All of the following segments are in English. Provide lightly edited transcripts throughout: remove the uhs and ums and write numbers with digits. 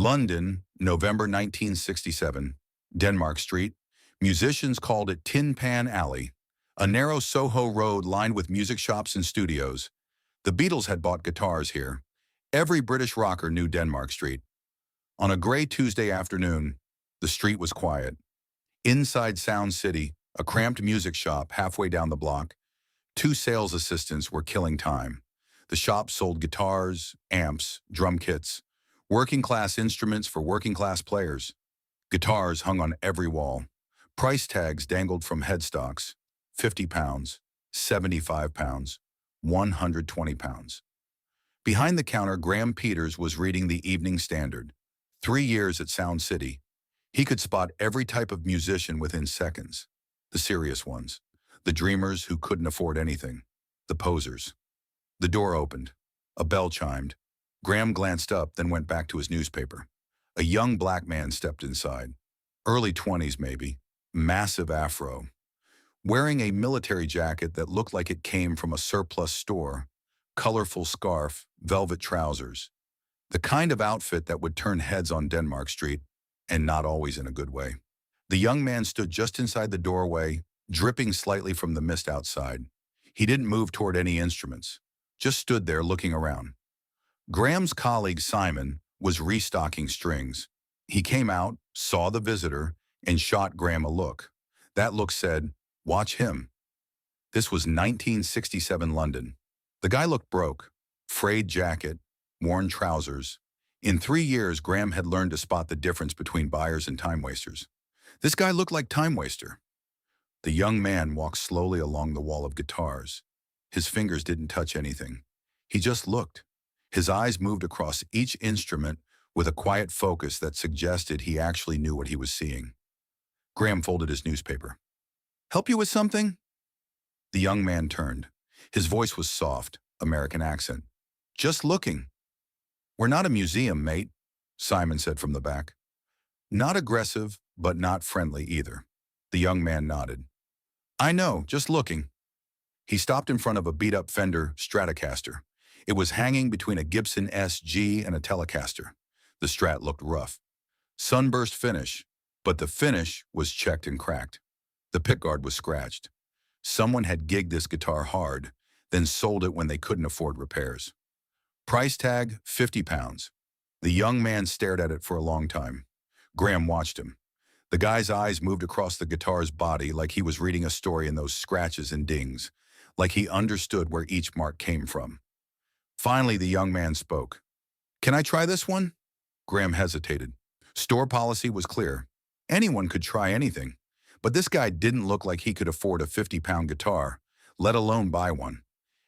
London, November 1967. Denmark Street. Musicians called it Tin Pan Alley, a narrow Soho road lined with music shops and studios. The Beatles had bought guitars here. Every British rocker knew Denmark Street. On a gray Tuesday afternoon, the street was quiet. Inside Sound City, a cramped music shop halfway down the block, two sales assistants were killing time. The shop sold guitars, amps, drum kits, working-class instruments for working-class players. Guitars hung on every wall. Price tags dangled from headstocks. £50, £75, £120. Behind the counter, Graham Peters was reading the Evening Standard. 3 years at Sound City. He could spot every type of musician within seconds. The serious ones. The dreamers who couldn't afford anything. The posers. The door opened. A bell chimed. Graham glanced up, then went back to his newspaper. A young black man stepped inside. Early 20s maybe. Massive afro. Wearing a military jacket that looked like it came from a surplus store. Colorful scarf, velvet trousers. The kind of outfit that would turn heads on Denmark Street, and not always in a good way. The young man stood just inside the doorway, dripping slightly from the mist outside. He didn't move toward any instruments, just stood there looking around. Graham's colleague Simon was restocking strings. He came out, saw the visitor, and shot Graham a look. That look said, "Watch him." This was 1967 London. The guy looked broke, frayed jacket, worn trousers. In 3 years, Graham had learned to spot the difference between buyers and time wasters. This guy looked like time waster. The young man walked slowly along the wall of guitars. His fingers didn't touch anything. He just looked. His eyes moved across each instrument with a quiet focus that suggested he actually knew what he was seeing. Graham folded his newspaper. "Help you with something?" The young man turned. His voice was soft, American accent. "Just looking." "We're not a museum, mate," Simon said from the back. Not aggressive, but not friendly either. The young man nodded. "I know, just looking." He stopped in front of a beat-up Fender Stratocaster. It was hanging between a Gibson SG and a Telecaster. The Strat looked rough. Sunburst finish, but the finish was checked and cracked. The pickguard was scratched. Someone had gigged this guitar hard, then sold it when they couldn't afford repairs. Price tag, £50. The young man stared at it for a long time. Graham watched him. The guy's eyes moved across the guitar's body like he was reading a story in those scratches and dings, like he understood where each mark came from. Finally, the young man spoke. "Can I try this one?" Graham hesitated. Store policy was clear. Anyone could try anything. But this guy didn't look like he could afford a £50 guitar, let alone buy one.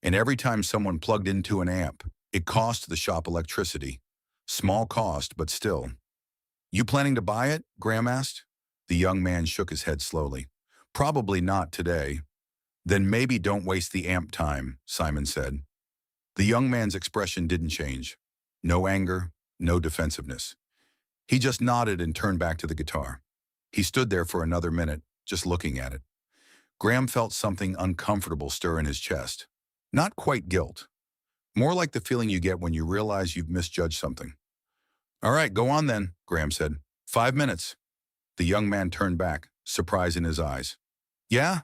And every time someone plugged into an amp, it cost the shop electricity. Small cost, but still. "You planning to buy it?" Graham asked. The young man shook his head slowly. "Probably not today." "Then maybe don't waste the amp time," Simon said. The young man's expression didn't change. No anger, no defensiveness. He just nodded and turned back to the guitar. He stood there for another minute, just looking at it. Graham felt something uncomfortable stir in his chest. Not quite guilt. More like the feeling you get when you realize you've misjudged something. "All right, go on then," Graham said. 5 minutes. The young man turned back, surprise in his eyes. "Yeah?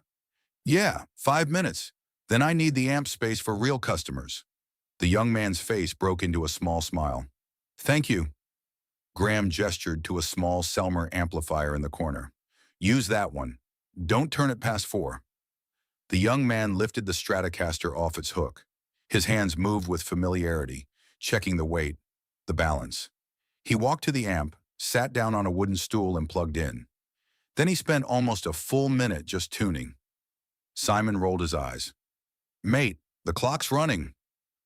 Yeah, 5 minutes. Then I need the amp space for real customers." The young man's face broke into a small smile. "Thank you." Graham gestured to a small Selmer amplifier in the corner. "Use that one. Don't turn it past 4. The young man lifted the Stratocaster off its hook. His hands moved with familiarity, checking the weight, the balance. He walked to the amp, sat down on a wooden stool and plugged in. Then he spent almost a full minute just tuning. Simon rolled his eyes. "Mate, the clock's running."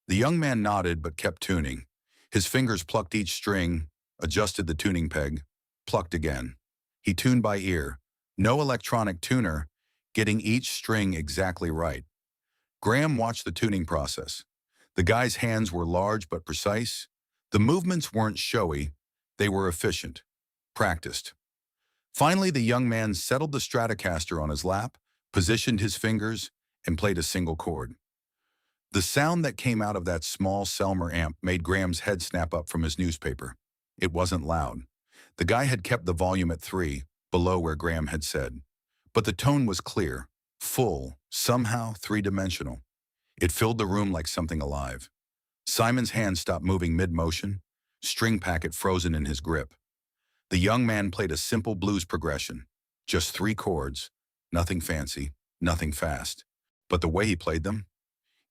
The young man nodded but kept tuning. His fingers plucked each string, adjusted the tuning peg, plucked again. He tuned by ear. No electronic tuner, getting each string exactly right. Graham watched the tuning process. The guy's hands were large but precise. The movements weren't showy. They were efficient, practiced. Finally, the young man settled the Stratocaster on his lap, positioned his fingers, and played a single chord. The sound that came out of that small Selmer amp made Graham's head snap up from his newspaper. It wasn't loud. The guy had kept the volume at 3, below where Graham had said. But the tone was clear, full, somehow three-dimensional. It filled the room like something alive. Simon's hand stopped moving mid-motion, string packet frozen in his grip. The young man played a simple blues progression, just 3 chords, nothing fancy, nothing fast. But the way he played them,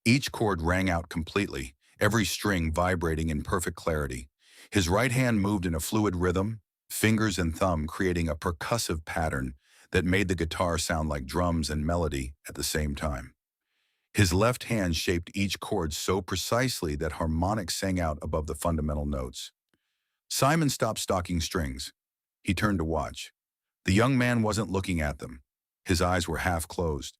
each chord rang out completely, every string vibrating in perfect clarity. His right hand moved in a fluid rhythm, fingers and thumb creating a percussive pattern that made the guitar sound like drums and melody at the same time. His left hand shaped each chord so precisely that harmonics sang out above the fundamental notes. Simon stopped stocking strings. He turned to watch. The young man wasn't looking at them. His eyes were half closed.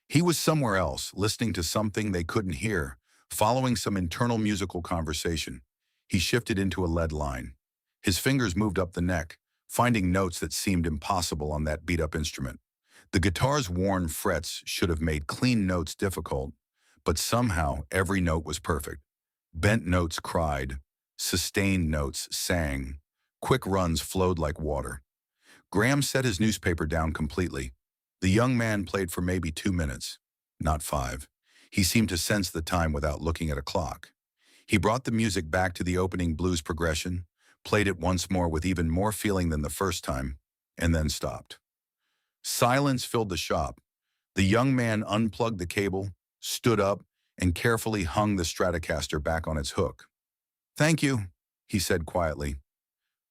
He was somewhere else, listening to something they couldn't hear, following some internal musical conversation. He shifted into a lead line. His fingers moved up the neck, finding notes that seemed impossible on that beat-up instrument. The guitar's worn frets should have made clean notes difficult, but somehow every note was perfect. Bent notes cried, sustained notes sang, quick runs flowed like water. Graham set his newspaper down completely. The young man played for maybe 2 minutes, not 5. He seemed to sense the time without looking at a clock. He brought the music back to the opening blues progression, played it once more with even more feeling than the first time, and then stopped. Silence filled the shop. The young man unplugged the cable, stood up, and carefully hung the Stratocaster back on its hook. "Thank you," he said quietly.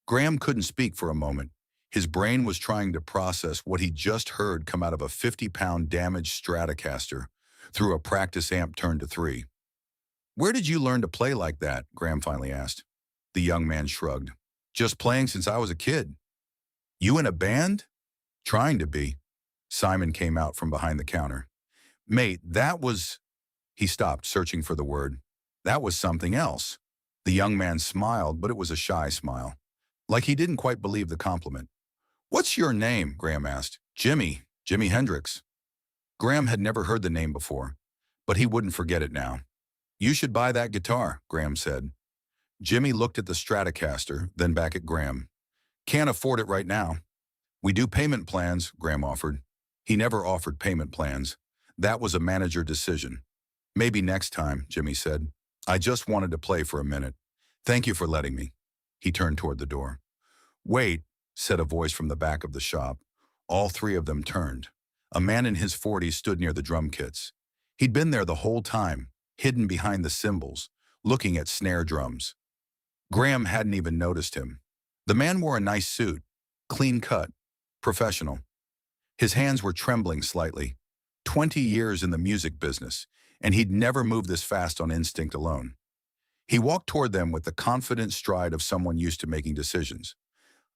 Graham couldn't speak for a moment. His brain was trying to process what he just heard come out of a 50-pound damaged Stratocaster through a practice amp turned to 3. "Where did you learn to play like that?" Graham finally asked. The young man shrugged. "Just playing since I was a kid." "You in a band?" "Trying to be." Simon came out from behind the counter. "Mate, that was—" He stopped, searching for the word. "That was something else." The young man smiled, but it was a shy smile, like he didn't quite believe the compliment. "What's your name?" Graham asked. Jimi Hendrix." Graham had never heard the name before, but he wouldn't forget it now. "You should buy that guitar," Graham said. Jimmy looked at the Stratocaster, then back at Graham. "Can't afford it right now." "We do payment plans," Graham offered. He never offered payment plans. That was a manager decision. "Maybe next time," Jimmy said. "I just wanted to play for a minute. Thank you for letting me." He turned toward the door. "Wait," said a voice from the back of the shop. All 3 of them turned. A man in his 40s stood near the drum kits. He'd been there the whole time, hidden behind the cymbals, looking at snare drums. Graham hadn't even noticed him. The man wore a nice suit, clean cut, professional. His hands were trembling slightly. 20 years in the music business, and he'd never moved this fast on instinct alone. He walked toward them with the confident stride of someone used to making decisions.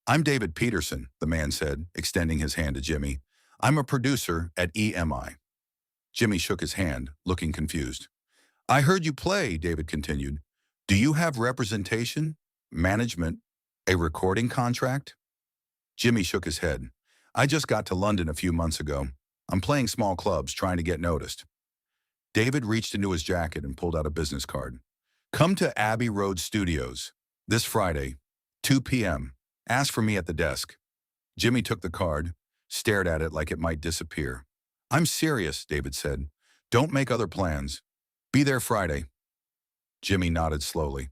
"I'm David Peterson," the man said, extending his hand to Jimmy. "I'm a producer at EMI." Jimmy shook his hand, looking confused. "I heard you play," David continued. "Do you have representation, management, a recording contract?" Jimmy shook his head. "I just got to London a few months ago. I'm playing small clubs, trying to get noticed." David reached into his jacket and pulled out a business card. "Come to Abbey Road Studios this Friday, 2 p.m. Ask for me at the desk." Jimmy took the card, stared at it like it might disappear. "I'm serious," David said. "Don't make other plans. Be there Friday." Jimmy nodded slowly.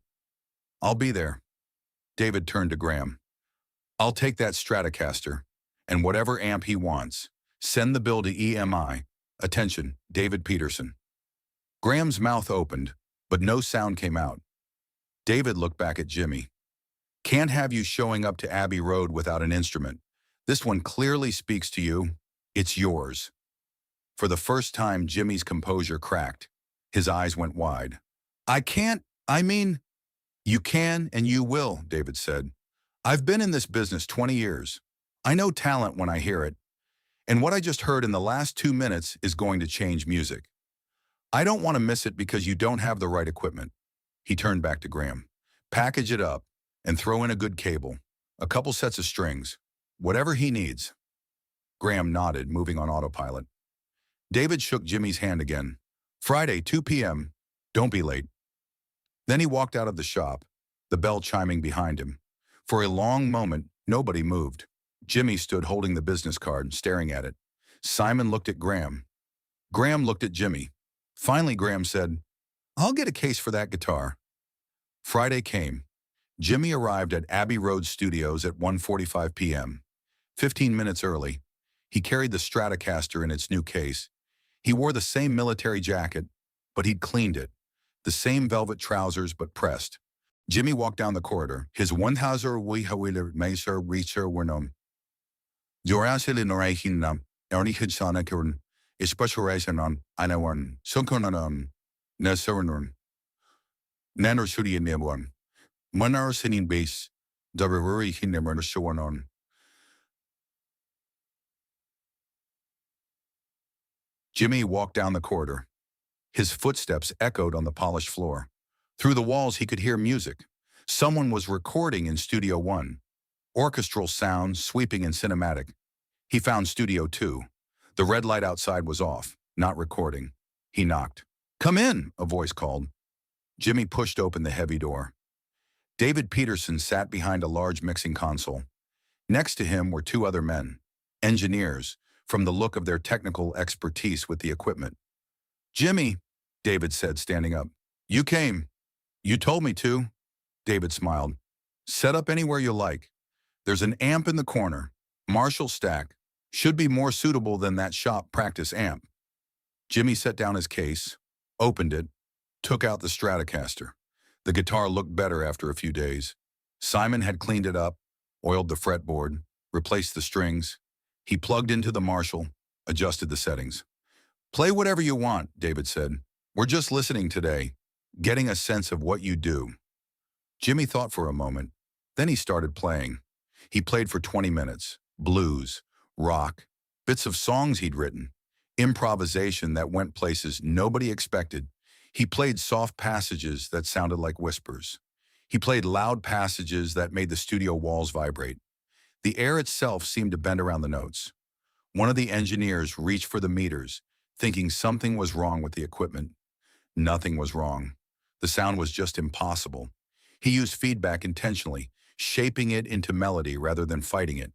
"I'll be there." David turned to Graham. "I'll take that Stratocaster, and whatever amp he wants. Send the bill to EMI. Attention, David Peterson." Graham's mouth opened, but no sound came out. David looked back at Jimmy. "Can't have you showing up to Abbey Road without an instrument. This one clearly speaks to you. It's yours." For the first time, Jimmy's composure cracked. His eyes went wide. I mean, "You can and you will," David said. "I've been in this business 20 years. I know talent when I hear it. And what I just heard in the last 2 minutes is going to change music. I don't want to miss it because you don't have the right equipment." He turned back to Graham. "Package it up and throw in a good cable, a couple sets of strings, whatever he needs." Graham nodded, moving on autopilot. David shook Jimmy's hand again. "Friday, 2 p.m. Don't be late." Then he walked out of the shop, the bell chiming behind him. For a long moment, nobody moved. Jimmy stood holding the business card, staring at it. Simon looked at Graham. Graham looked at Jimmy. Finally, Graham said, "I'll get a case for that guitar." Friday came. Jimmy arrived at Abbey Road Studios at 1:45 p.m. 15 minutes early. He carried the Stratocaster in its new case. He wore the same military jacket, but he'd cleaned it. The same velvet trousers, but pressed. Jimmy walked down the corridor. His 1,000 Wihawiller Maser Reacher were known. Jorasil in Orahinam, Ernihidsana Kurn, Especializan Anawan, Sunkonanan, Nasaranun, Nanosudi Nebuan, Manar Sinin Base, Dabaruri Hinemer Shawanon. Jimmy walked down the corridor. His footsteps echoed on the polished floor. Through the walls, he could hear music. Someone was recording in Studio 1. Orchestral sounds, sweeping and cinematic. He found Studio 2. The red light outside was off, not recording. He knocked. "Come in," a voice called. Jimmy pushed open the heavy door. David Peterson sat behind a large mixing console. Next to him were two other men, engineers, from the look of their technical expertise with the equipment. "Jimmy," David said, standing up. "You came. You told me to." David smiled. "Set up anywhere you like. There's an amp in the corner. Marshall stack. Should be more suitable than that shop practice amp." Jimmy set down his case, opened it, took out the Stratocaster. The guitar looked better after a few days. Simon had cleaned it up, oiled the fretboard, replaced the strings. He plugged into the Marshall, adjusted the settings. "Play whatever you want," David said. "We're just listening today, getting a sense of what you do." Jimmy thought for a moment. Then he started playing. He played for 20 minutes. Blues, rock, bits of songs he'd written, improvisation that went places nobody expected. He played soft passages that sounded like whispers. He played loud passages that made the studio walls vibrate. The air itself seemed to bend around the notes. One of the engineers reached for the meters, thinking something was wrong with the equipment. Nothing was wrong. The sound was just impossible. He used feedback intentionally, shaping it into melody rather than fighting it.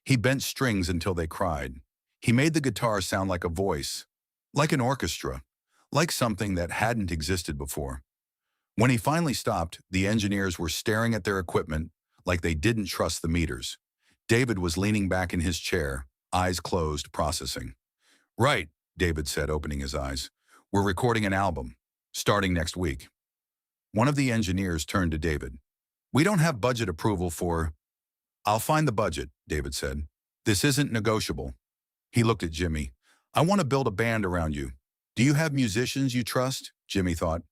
He bent strings until they cried. He made the guitar sound like a voice, like an orchestra, like something that hadn't existed before. When he finally stopped, the engineers were staring at their equipment like they didn't trust the meters. David was leaning back in his chair, eyes closed, processing. "Right," David said, opening his eyes. "We're recording an album, starting next week." One of the engineers turned to David. "We don't have budget approval for—" "I'll find the budget," David said. "This isn't negotiable." He looked at Jimmy. "I want to build a band around you. Do you have musicians you trust?" Jimmy thought.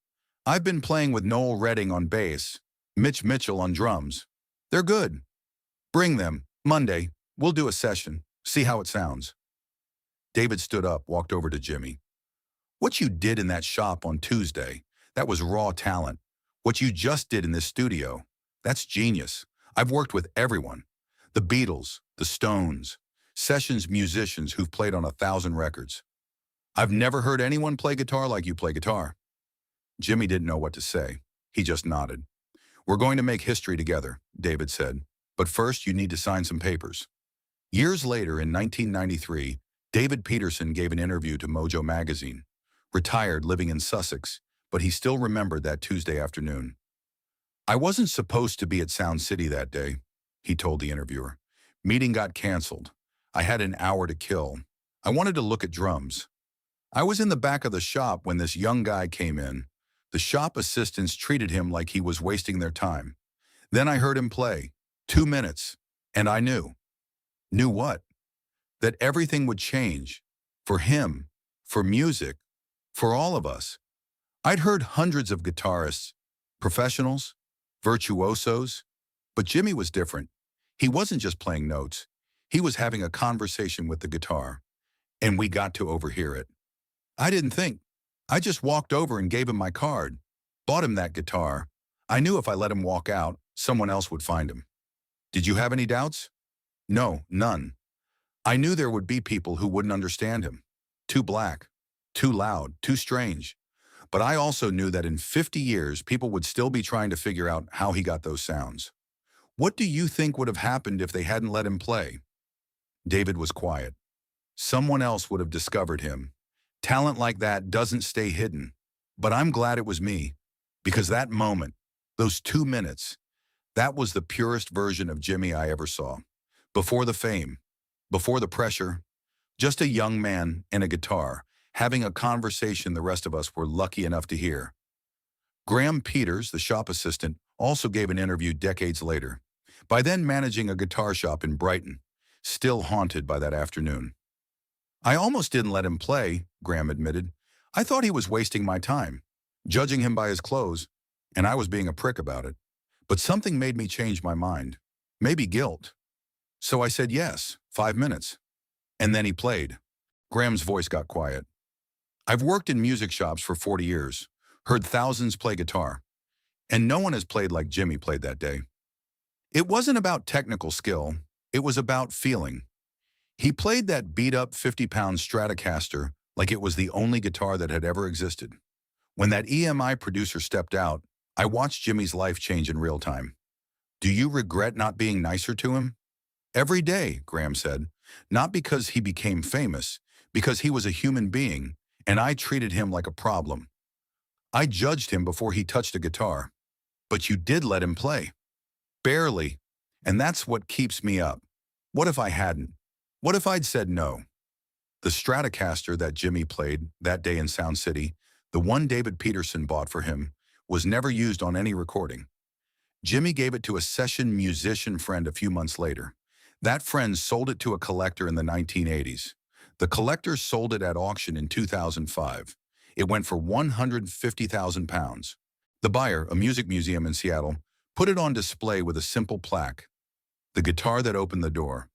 "I've been playing with Noel Redding on bass, Mitch Mitchell on drums. They're good. Bring them. Monday, we'll do a session, see how it sounds." David stood up, walked over to Jimmy. "What you did in that shop on Tuesday, that was raw talent. What you just did in this studio, that's genius. I've worked with everyone. The Beatles, the Stones, sessions musicians who've played on 1,000 records. I've never heard anyone play guitar like you play guitar." Jimmy didn't know what to say. He just nodded. "We're going to make history together," David said. "But first, you need to sign some papers." Years later, in 1993, David Peterson gave an interview to Mojo magazine. Retired, living in Sussex, but he still remembered that Tuesday afternoon. "I wasn't supposed to be at Sound City that day," he told the interviewer. "Meeting got canceled. I had an hour to kill. I wanted to look at drums. I was in the back of the shop when this young guy came in. The shop assistants treated him like he was wasting their time. Then I heard him play. 2 minutes. And I knew." Knew what? That everything would change. For him. For music. For all of us. I'd heard hundreds of guitarists, professionals, virtuosos, but Jimmy was different. He wasn't just playing notes. He was having a conversation with the guitar. And we got to overhear it. I didn't think. I just walked over and gave him my card. Bought him that guitar. I knew if I let him walk out, someone else would find him. Did you have any doubts? No, none. I knew there would be people who wouldn't understand him. Too black, too loud, too strange. But I also knew that in 50 years, people would still be trying to figure out how he got those sounds. What do you think would have happened if they hadn't let him play? David was quiet. Someone else would have discovered him. Talent like that doesn't stay hidden. But I'm glad it was me, because that moment, those 2 minutes, that was the purest version of Jimmy I ever saw. Before the fame, before the pressure, just a young man and a guitar, having a conversation the rest of us were lucky enough to hear. Graham Peters, the shop assistant, also gave an interview decades later, by then managing a guitar shop in Brighton, still haunted by that afternoon. I almost didn't let him play, Graham admitted. I thought he was wasting my time, judging him by his clothes, and I was being a prick about it. But something made me change my mind. Maybe guilt. So I said yes, 5 minutes. And then he played. Graham's voice got quiet. I've worked in music shops for 40 years, heard thousands play guitar, and no one has played like Jimmy played that day. It wasn't about technical skill, it was about feeling. He played that beat-up 50-pound Stratocaster like it was the only guitar that had ever existed. When that EMI producer stepped out, I watched Jimmy's life change in real time. Do you regret not being nicer to him? Every day, Graham said, not because he became famous, because he was a human being, and I treated him like a problem. I judged him before he touched a guitar. But you did let him play. Barely. And that's what keeps me up. What if I hadn't? What if I'd said no? The Stratocaster that Jimmy played that day in Sound City, the one David Peterson bought for him, was never used on any recording. Jimmy gave it to a session musician friend a few months later. That friend sold it to a collector in the 1980s. The collector sold it at auction in 2005. It went for £150,000. The buyer, a music museum in Seattle, put it on display with a simple plaque. The guitar that opened the door.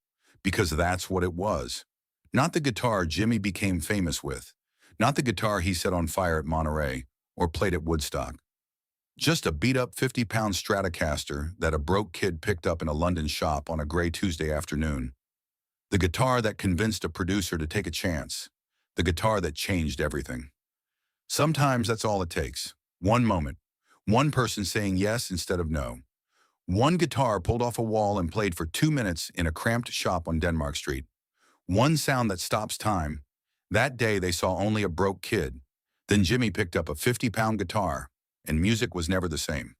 Because that's what it was. Not the guitar Jimmy became famous with. Not the guitar he set on fire at Monterey or played at Woodstock. Just a beat-up 50-pound Stratocaster that a broke kid picked up in a London shop on a gray Tuesday afternoon. The guitar that convinced a producer to take a chance. The guitar that changed everything. Sometimes that's all it takes. One moment. One person saying yes instead of no. One guitar pulled off a wall and played for 2 minutes in a cramped shop on Denmark Street. One sound that stops time. That day they saw only a broke kid. Then Jimmy picked up a 50-pound guitar, and music was never the same.